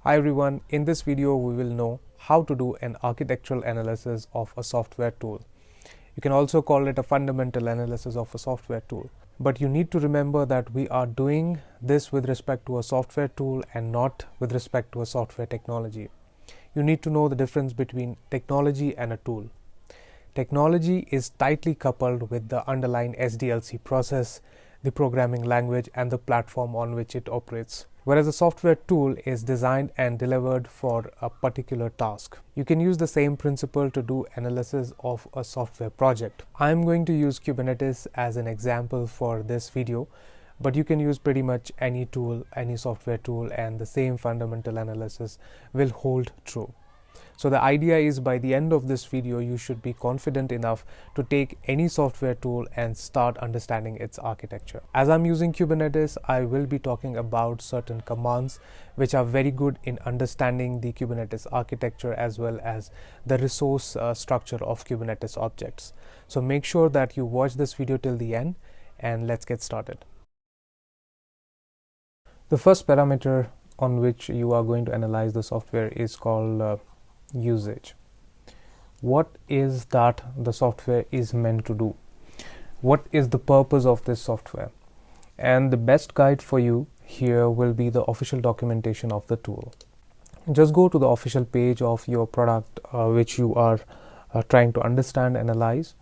Hi everyone, in this video we will know how to do an architectural analysis of a software tool. You can also call it a fundamental analysis of a software tool. But you need to remember that we are doing this with respect to a software tool and not with respect to a software technology. You need to know the difference between technology and a tool. Technology is tightly coupled with the underlying SDLC process, the programming language, and the platform on which it operates. Whereas a software tool is designed and delivered for a particular task. You can use the same principle to do analysis of a software project. I'm going to use Kubernetes as an example for this video, but you can use pretty much any tool, any software tool, and the same fundamental analysis will hold true. So the idea is by the end of this video, you should be confident enough to take any software tool and start understanding its architecture. As I'm using Kubernetes, I will be talking about certain commands which are very good in understanding the Kubernetes architecture as well as the resource structure of Kubernetes objects. So make sure that you watch this video till the end and let's get started. The first parameter on which you are going to analyze the software is called usage. What is that the software is meant to do? What is the purpose of this software? And the best guide for you here will be the official documentation of the tool. Just go to the official page of your product which you are trying to understand, analyze.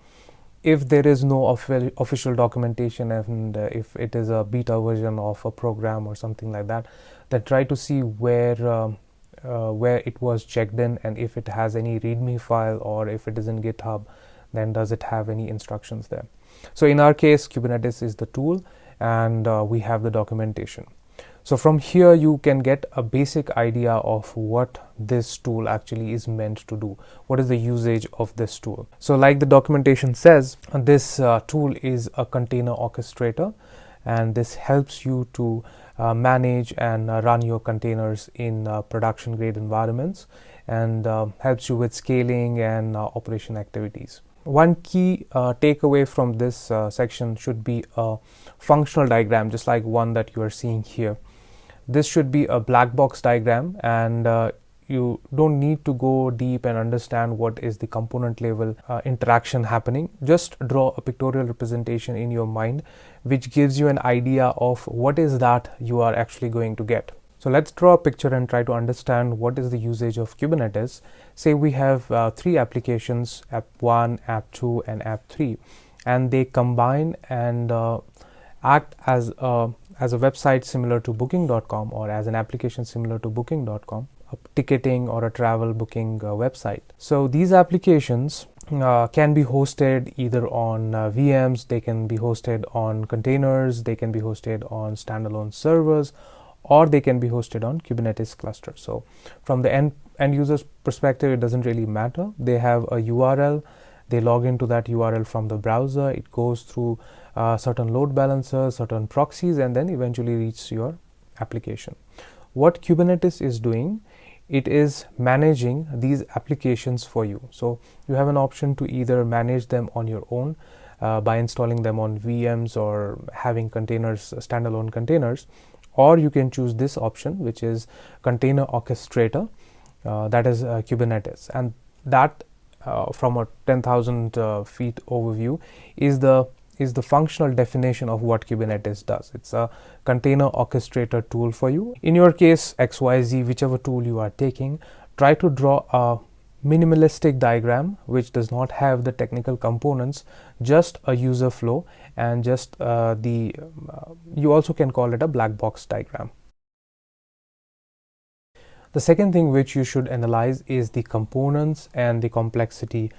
If there is no official documentation and if it is a beta version of a program or something like that, then try to see where it was checked in, and if it has any readme file, or if it is in GitHub, then does it have any instructions there. So in our case, Kubernetes is the tool and we have the documentation. So from here you can get a basic idea of what this tool actually is meant to do. What is the usage of this tool? So like the documentation says, this tool is a container orchestrator, and this helps you to manage and run your containers in production grade environments, and helps you with scaling and operation activities. One key takeaway from this section should be a functional diagram, just like one that you are seeing here. This should be a black box diagram, and you don't need to go deep and understand what is the component level interaction happening. Just draw a pictorial representation in your mind which gives you an idea of what is that you are actually going to get. So let's draw a picture and try to understand what is the usage of Kubernetes. Say we have three applications, app 1, app 2, and app 3, and they combine and act as a website similar to booking.com, or as an application similar to booking.com, a ticketing or a travel booking website. So these applications can be hosted either on VMs, they can be hosted on containers, they can be hosted on standalone servers, or they can be hosted on Kubernetes cluster. So from the end user's perspective, it doesn't really matter. They have a URL, they log into that URL from the browser, it goes through certain load balancers, certain proxies, and then eventually reaches your application. What Kubernetes is doing, it is managing these applications for you. So you have an option to either manage them on your own by installing them on VMs or having containers, standalone containers, or you can choose this option, which is container orchestrator, that is Kubernetes, and that from a 10,000 feet overview is the functional definition of what Kubernetes does. It's a container orchestrator tool for you. In your case, XYZ, whichever tool you are taking, try to draw a minimalistic diagram which does not have the technical components, just a user flow, and just you also can call it a black box diagram. The second thing which you should analyze is the components and the complexity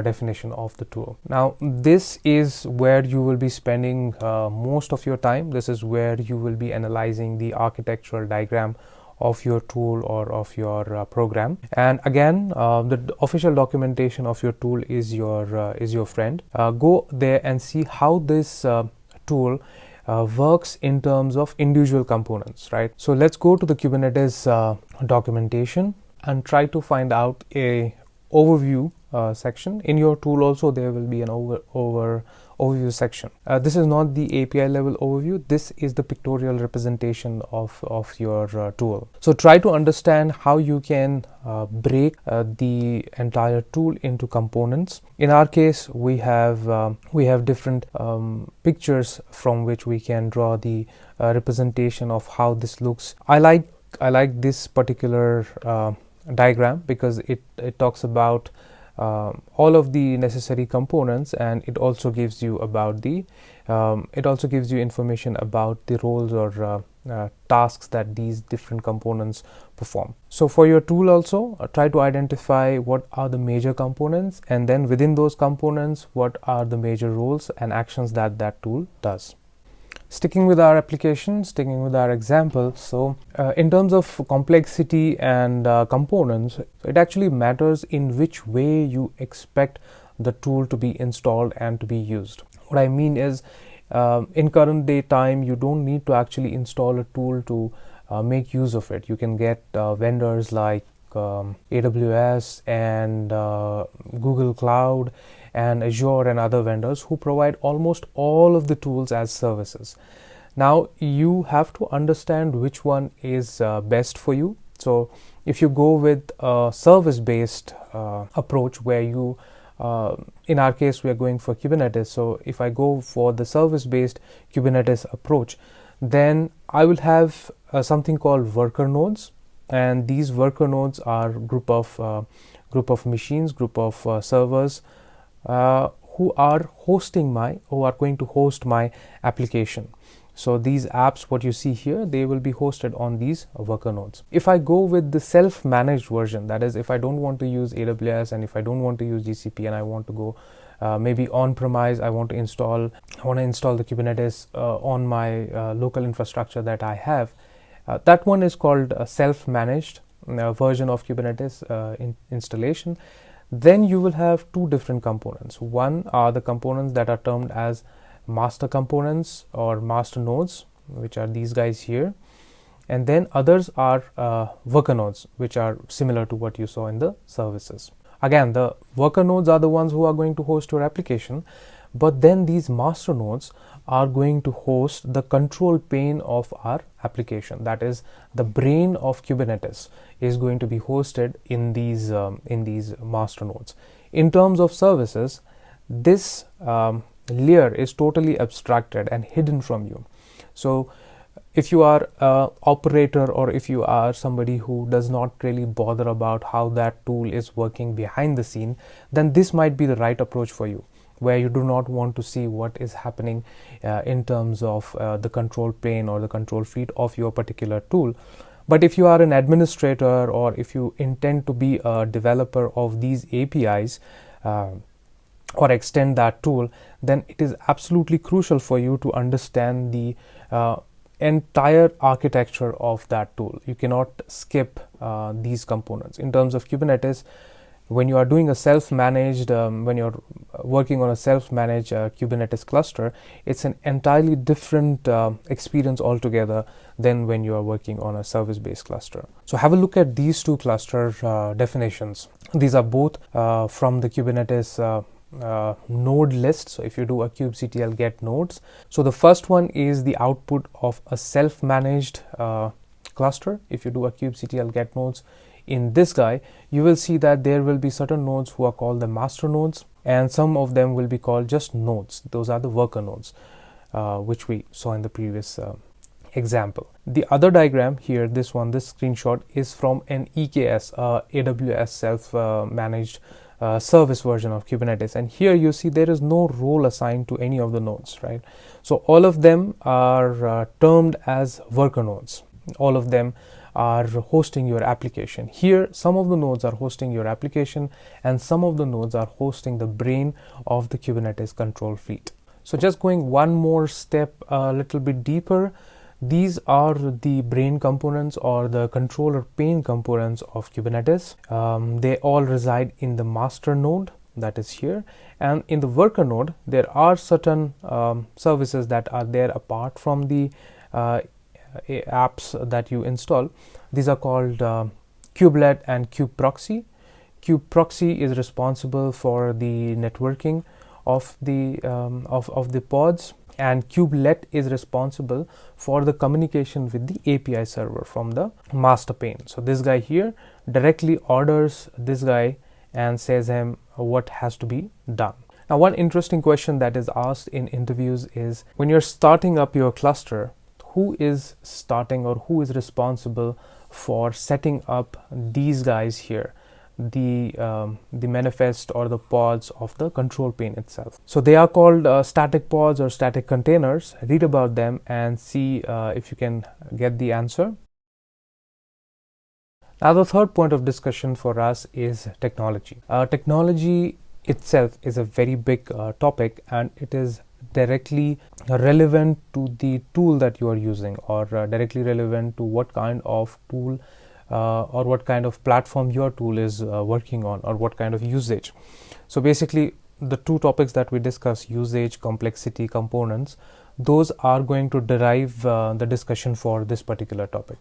definition of the tool. Now this is where you will be spending most of your time. This is where you will be analyzing the architectural diagram of your tool or of your program. And again, the official documentation of your tool is your friend. Go there and see how this tool works in terms of individual components, right? So let's go to the Kubernetes documentation and try to find out a overview section. In your tool also there will be an overview section. This is not the API level overview. This is the pictorial representation of your tool. So try to understand how you can break the entire tool into components. In our case, we have different pictures from which we can draw the representation of how this looks. I like this particular diagram because it talks about all of the necessary components, and it also gives you information about the roles or tasks that these different components perform. So for your tool also, try to identify what are the major components, and then within those components, what are the major roles and actions that tool does. Sticking with our application, sticking with our example, so in terms of complexity and components, it actually matters in which way you expect the tool to be installed and to be used. What I mean is, in current day time, you don't need to actually install a tool to make use of it. You can get vendors like AWS and Google Cloud and Azure and other vendors who provide almost all of the tools as services. Now you have to understand which one is best for you. So if you go with a service-based approach where you in our case we are going for Kubernetes, so if I go for the service-based Kubernetes approach, then I will have something called worker nodes, and these worker nodes are group of machines, group of servers who are going to host my application. So these apps, what you see here, they will be hosted on these worker nodes. If I go with the self-managed version, that is, if I don't want to use AWS and if I don't want to use GCP and I want to go maybe on-premise, I want to install the Kubernetes on my local infrastructure that I have. That one is called a self-managed version of Kubernetes installation. Then you will have two different components. One are the components that are termed as master components or master nodes, which are these guys here, and then others are worker nodes, which are similar to what you saw in the services. Again, the worker nodes are the ones who are going to host your application, but then these master nodes are going to host the control plane of our application. That is, the brain of Kubernetes is going to be hosted in these master nodes. In terms of services, this layer is totally abstracted and hidden from you. So if you are an operator, or if you are somebody who does not really bother about how that tool is working behind the scene, then this might be the right approach for you, where you do not want to see what is happening in terms of the control plane or the control feed of your particular tool. But if you are an administrator, or if you intend to be a developer of these APIs or extend that tool, then it is absolutely crucial for you to understand the entire architecture of that tool. You cannot skip these components. In terms of Kubernetes, when you are doing a self-managed, when you're working on a self-managed Kubernetes cluster, it's an entirely different experience altogether than when you are working on a service-based cluster. So have a look at these two cluster definitions. These are both from the Kubernetes node list. So if you do a kubectl get nodes, so the first one is the output of a self-managed cluster. If you do a kubectl get nodes in this guy, you will see that there will be certain nodes who are called the master nodes, and some of them will be called just nodes. Those are the worker nodes, which we saw in the previous example. The other diagram here, this screenshot is from an EKS, AWS self-managed service version of Kubernetes, and here you see there is no role assigned to any of the nodes, right? So all of them are termed as worker nodes. All of them are hosting your application. Here some of the nodes are hosting your application, and some of the nodes are hosting the brain of the Kubernetes control fleet. So just going one more step a little bit deeper, these are the brain components or the controller pane components of Kubernetes. They all reside in the master node, that is here, and in the worker node there are certain services that are there apart from the apps that you install. These are called kubelet and kubeproxy. Kubeproxy is responsible for the networking of the pods, and kubelet is responsible for the communication with the API server from the master pane. So this guy here directly orders this guy and says him what has to be done. Now, one interesting question that is asked in interviews is, when you're starting up your cluster, who is starting or who is responsible for setting up these guys here, the manifest or the pods of the control plane itself? So they are called static pods or static containers. Read about them and see if you can get the answer. Now, the third point of discussion for us is technology. Technology itself is a very big topic, and it is directly relevant to the tool that you are using, or directly relevant to what kind of tool or what kind of platform your tool is working on, or what kind of usage. So basically, the two topics that we discuss, usage, complexity, components, those are going to derive the discussion for this particular topic.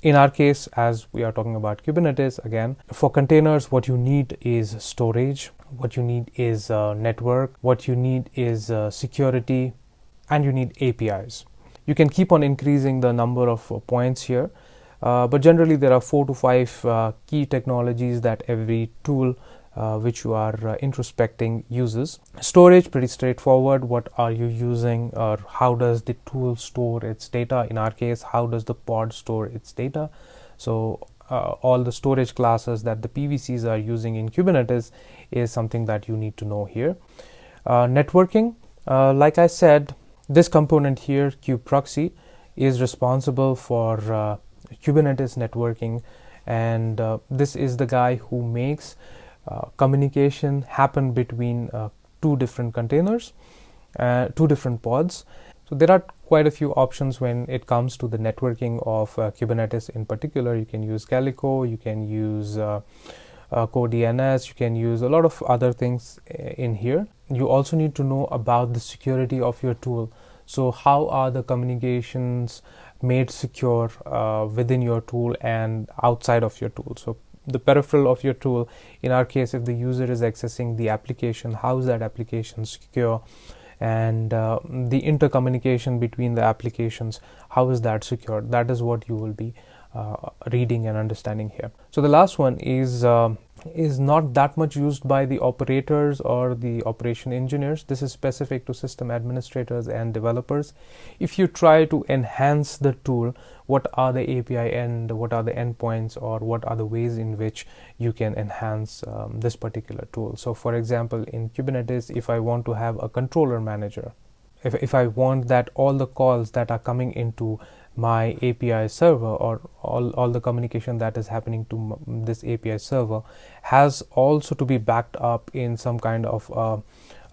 In our case, as we are talking about Kubernetes, again, for containers, what you need is storage, what you need is network, what you need is security, and you need APIs. You can keep on increasing the number of points here, but generally there are 4 to 5 key technologies that every tool which you are introspecting uses. Storage, pretty straightforward. What are you using, or how does the tool store its data? In our case, how does the pod store its data? So all the storage classes that the PVCs are using in Kubernetes is something that you need to know here. Networking, like I said, this component here, kubeproxy, is responsible for Kubernetes networking, and this is the guy who makes communication happen between two different containers, two different pods. So there are quite a few options when it comes to the networking of Kubernetes in particular. You can use Calico, you can use CoreDNS, you can use a lot of other things in here. You also need to know about the security of your tool. So how are the communications made secure within your tool and outside of your tool? So the peripheral of your tool, in our case, if the user is accessing the application, how is that application secure? And the intercommunication between the applications, how is that secure? That is what you will be reading and understanding here. So the last one is not that much used by the operators or the operation engineers. This is specific to system administrators and developers. If you try to enhance the tool, what are the API and what are the endpoints, or what are the ways in which you can enhance this particular tool? So for example, in Kubernetes, if I want to have a controller manager, if I want that all the calls that are coming into my API server, or all the communication that is happening to this API server, has also to be backed up in some kind of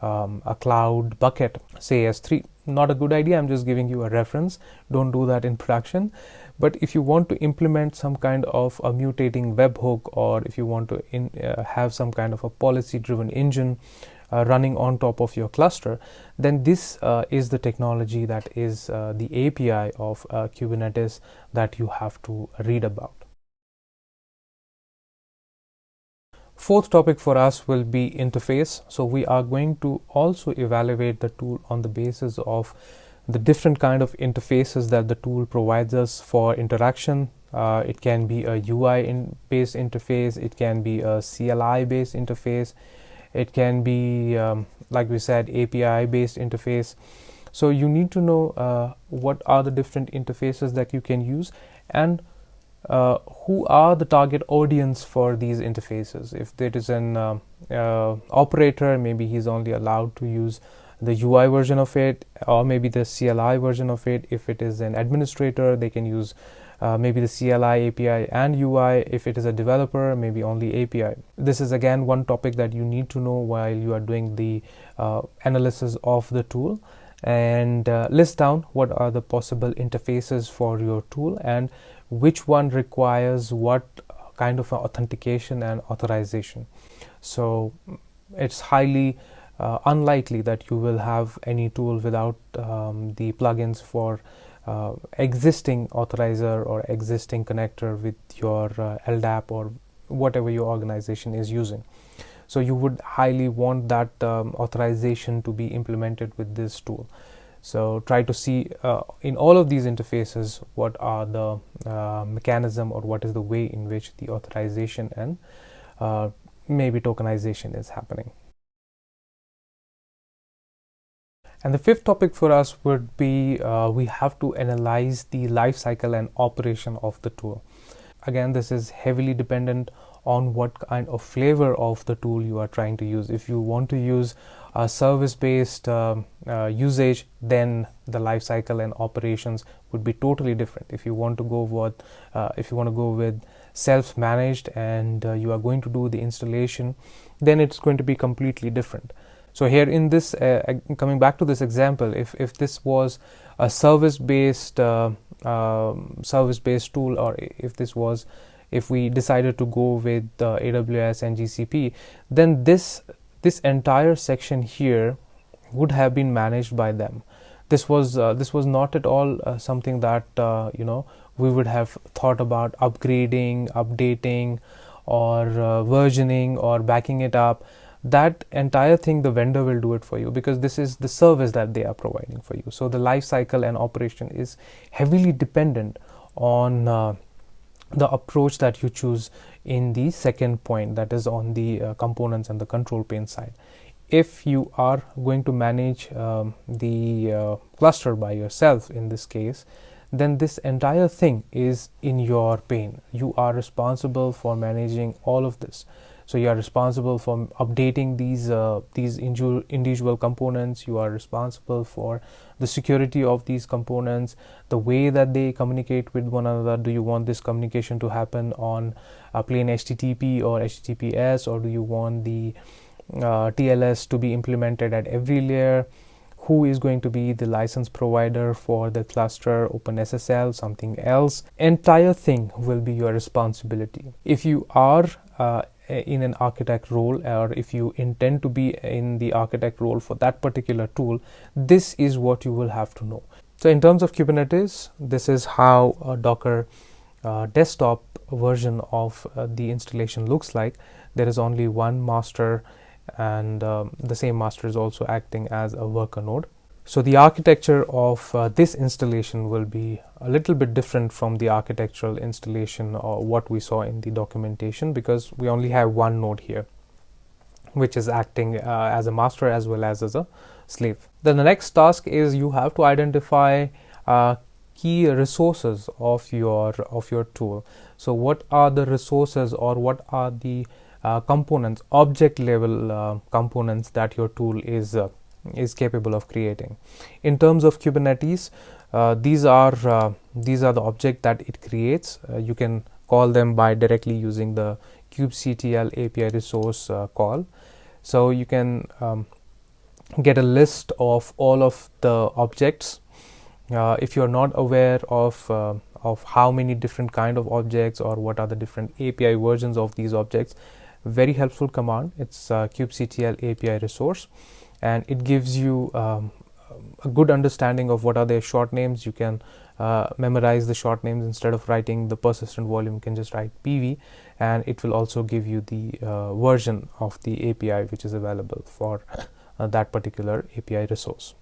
a cloud bucket, say S3. Not a good idea. I'm just giving you a reference. Don't do that in production. But if you want to implement some kind of a mutating webhook, or if you want to have some kind of a policy driven engine running on top of your cluster, then this is the technology that is the API of Kubernetes that you have to read about. Fourth topic for us will be interface. So we are going to also evaluate the tool on the basis of the different kind of interfaces that the tool provides us for interaction. It can be a UI based interface, it can be a CLI based interface, it can be like we said, API based interface. So you need to know what are the different interfaces that you can use, and who are the target audience for these interfaces. If there is an operator, maybe he's only allowed to use the UI version of it, or maybe the CLI version of it. If it is an administrator, they can use maybe the CLI, API and UI. If it is a developer, maybe only API. This is again one topic that you need to know while you are doing the analysis of the tool, and list down what are the possible interfaces for your tool and which one requires what kind of authentication and authorization. So it's highly unlikely that you will have any tool without the plugins for existing authorizer or existing connector with your LDAP or whatever your organization is using. So you would highly want that authorization to be implemented with this tool. So try to see in all of these interfaces what are the mechanism, or what is the way in which the authorization and maybe tokenization is happening. And the fifth topic for us would be we have to analyze the life cycle and operation of the tool. Again, this is heavily dependent on what kind of flavor of the tool you are trying to use. If you want to use a service-based usage, then the life cycle and operations would be totally different. If you want to go with self-managed and you are going to do the installation, then it's going to be completely different. So here in this, coming back to this example, if this was a service-based tool, or if we decided to go with AWS and GCP, then this entire section here would have been managed by them. This was not at all something that we would have thought about upgrading, updating, or versioning, or backing it up. That entire thing, the vendor will do it for you, because this is the service that they are providing for you. So the life cycle and operation is heavily dependent on the approach that you choose in the second point, that is on the components and the control plane side. If you are going to manage the cluster by yourself in this case, then this entire thing is in your pane. You are responsible for managing all of this. So you are responsible for updating these individual components. You are responsible for the security of these components, the way that they communicate with one another. Do you want this communication to happen on a plain HTTP or HTTPS, or do you want the TLS to be implemented at every layer? Who is going to be the license provider for the cluster, OpenSSL, something else? Entire thing will be your responsibility. If you are in an architect role, or if you intend to be in the architect role for that particular tool, this is what you will have to know. So in terms of Kubernetes, this is how a Docker desktop version of the installation looks like. There is only one master, and the same master is also acting as a worker node. So the architecture of this installation will be a little bit different from the architectural installation or what we saw in the documentation, because we only have one node here, which is acting as a master as well as a slave. Then the next task is you have to identify key resources of your tool. So what are the resources, or what are the components, object level components that your tool is capable of creating? In terms of Kubernetes, these are the object that it creates. You can call them by directly using the kubectl API resource call. So you can get a list of all of the objects. If you're not aware of how many different kind of objects, or what are the different API versions of these objects, very helpful command. It's kubectl API resource, and it gives you a good understanding of what are their short names. You can memorize the short names. Instead of writing the persistent volume, you can just write PV, and it will also give you the version of the API which is available for that particular API resource.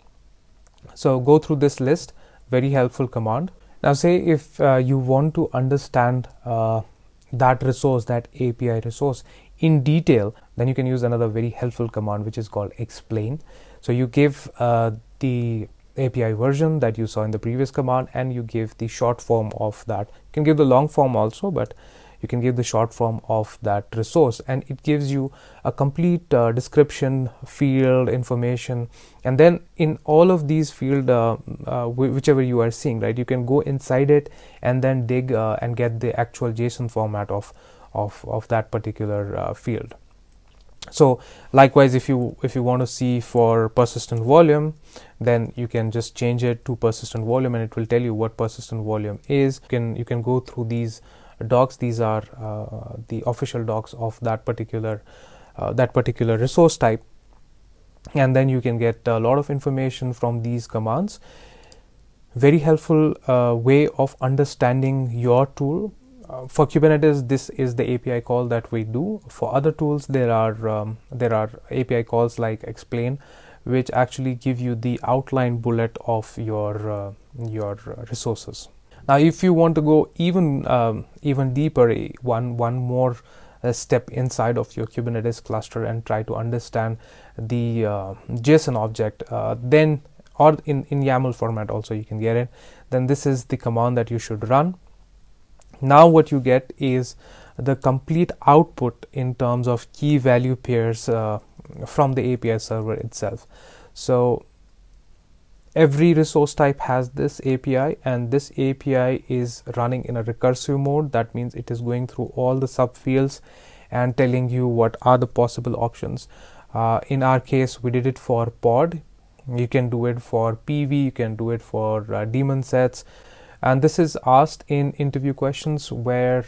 So go through this list, very helpful command. Now say if you want to understand that resource, that API resource in detail, then you can use another very helpful command which is called explain. So you give the API version that you saw in the previous command, and you give the short form of that. You can give the long form also, but you can give the short form of that resource, and it gives you a complete description, field information. And then in all of these field, whichever you are seeing, right, you can go inside it and then dig and get the actual JSON format of that particular field. So likewise, if you want to see for persistent volume, then you can just change it to persistent volume, and it will tell you what persistent volume is. You can go through these docs. These are the official docs of that particular resource type, and then you can get a lot of information from these commands. Very helpful way of understanding your tool. For Kubernetes, this is the API call that we do. For other tools, there are API calls like explain, which actually give you the outline bullet of your resources. Now, if you want to go even deeper, one more step inside of your Kubernetes cluster and try to understand the JSON object, then or in YAML format also you can get it. Then this is the command that you should run. Now what you get is the complete output in terms of key value pairs from the API server itself. So every resource type has this API, and this API is running in a recursive mode. That means it is going through all the subfields and telling you what are the possible options. In our case, we did it for pod. You can do it for PV, you can do it for daemon sets. And this is asked in interview questions, where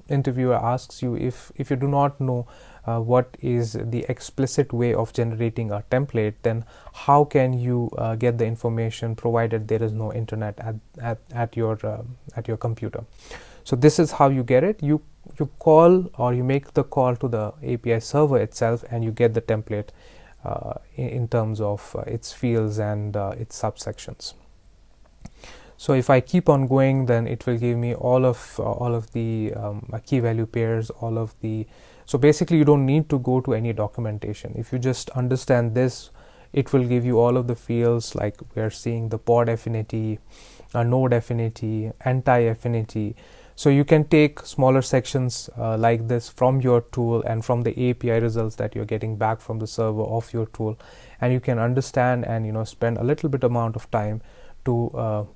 interviewer asks you if you do not know what is the explicit way of generating a template, then how can you get the information provided there is no internet at your computer. So this is how you get it. You call, or you make the call to the API server itself, and you get the template in terms of its fields and its subsections. So if I keep on going, then it will give me all of the key value pairs, all of the. So basically, you don't need to go to any documentation. If you just understand this, it will give you all of the fields, like we are seeing the pod affinity, node affinity, anti-affinity. So you can take smaller sections like this from your tool and from the API results that you're getting back from the server of your tool, and you can understand and spend a little bit amount of time to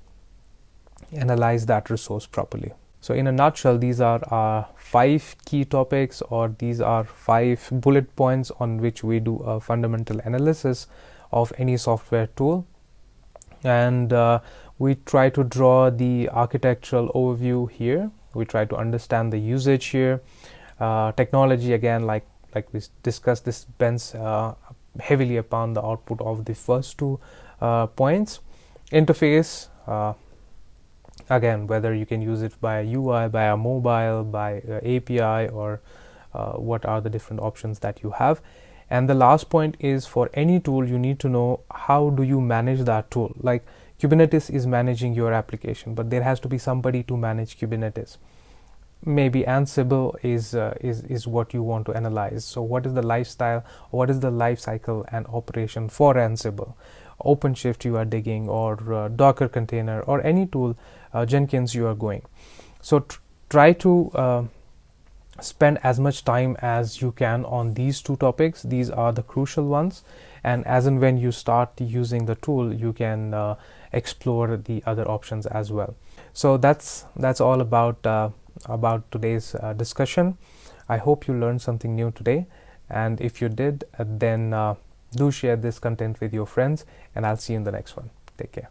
analyze that resource properly. So in a nutshell, these are 5 key topics, or these are 5 bullet points on which we do a fundamental analysis of any software tool. And we try to draw the architectural overview here. We try to understand the usage here. Technology, again, like we discussed, this depends heavily upon the output of the first 2 points. Interface, again, whether you can use it by UI, by a mobile, by API, or what are the different options that you have. And the last point is, for any tool, you need to know how do you manage that tool. Like Kubernetes is managing your application, but there has to be somebody to manage Kubernetes. Maybe Ansible is what you want to analyze. So what is the lifestyle, what is the life cycle and operation for Ansible? OpenShift you are digging, or Docker container, or any tool, Jenkins you are going. So try to spend as much time as you can on these 2 topics. These are the crucial ones, and as and when you start using the tool, you can explore the other options as well. So that's all about today's discussion. I hope you learned something new today, and if you did, then do share this content with your friends, and I'll see you in the next one. Take care.